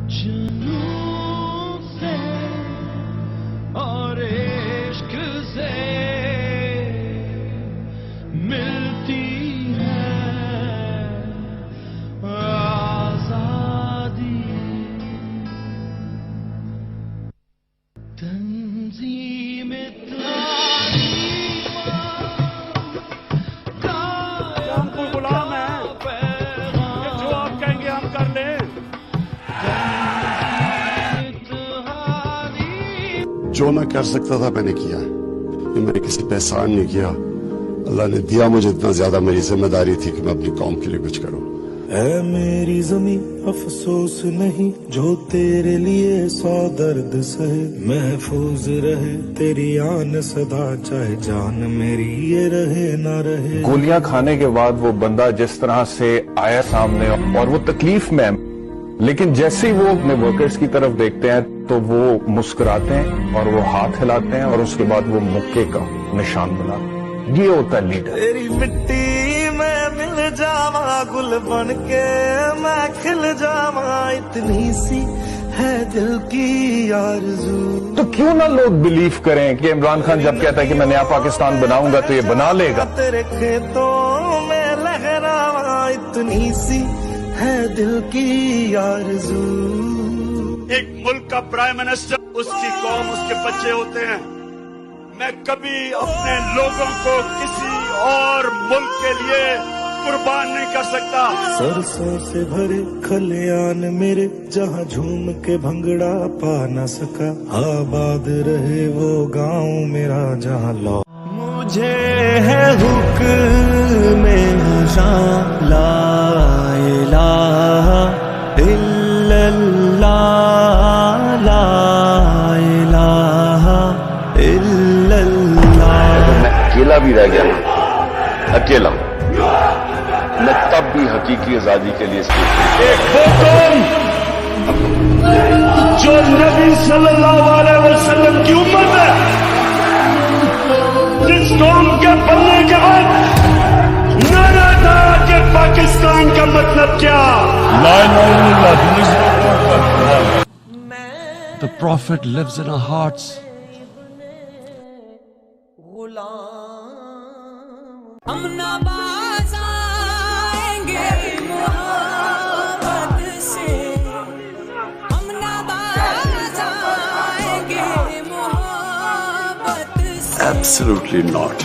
جنون سے اور عشق سے ملتی ہے آزادی. تنظیم ہم کوئی غلام ہیں کہ جو آپ کہیں گے ہم کر لیں. جو میں کر سکتا تھا میں نے کیا. یہ میں نے کسی پہ احسان نہیں کیا. اللہ نے دیا مجھے اتنا زیادہ. میری ذمہ داری تھی کہ میں اپنی قوم کے لیے کچھ کروں. اے میری زمین افسوس نہیں جو تیرے لیے 100 درد سہے. محفوظ رہے تیری آن صدا چاہے جان میری یہ رہے نہ رہے. گولیاں کھانے کے بعد وہ بندہ جس طرح سے آیا سامنے اور وہ تکلیف میں، لیکن جیسے ہی وہ اپنے ورکرز کی طرف دیکھتے ہیں تو وہ مسکراتے ہیں اور وہ ہاتھ ہلاتے ہیں اور اس کے بعد وہ مکے کا نشان بناتے ہیں. یہ ہوتا ہے لیڈر. تیری مٹی میں مل جاواں گل بن کے میں کھل جاواں. اتنی سی ہے دل کی آرزو. تو کیوں نہ لوگ بلیو کریں کہ عمران خان جب کہتا ہے کہ میں نیا پاکستان بناؤں گا تو یہ بنا لے گا. تیرے کھیتوں میں لہراواں. اتنی سی ہے دل کی آرزو. ایک ملک کا پرائم منسٹر اس کی قوم اس کے بچے ہوتے ہیں. میں کبھی اپنے لوگوں کو کسی اور ملک کے لیے قربان نہیں کر سکتا. سرسوں سے بھرے کھلیان میرے جہاں جھوم کے بھنگڑا پا نہ سکا. آباد رہے وہ گاؤں میرا جہاں لو. مجھے ہے حکم جان لا الہ الا اللہ لا الہ الا اللہ. میں اکیلا بھی رہ گیا نا، اکیلا میں تب بھی حقیقی آزادی کے لیے ایک وہ قوم جو نبی صلی اللہ علیہ وسلم کی امت ہے، جس قوم کے بننے کے بعد نعرہ تھا کہ پاکستان کا مطلب کیا. The Prophet lives in our hearts. ہم نہ باز آئیں گے محبت سے. ہم نہ باز آئیں گے محبت سے. Absolutely not.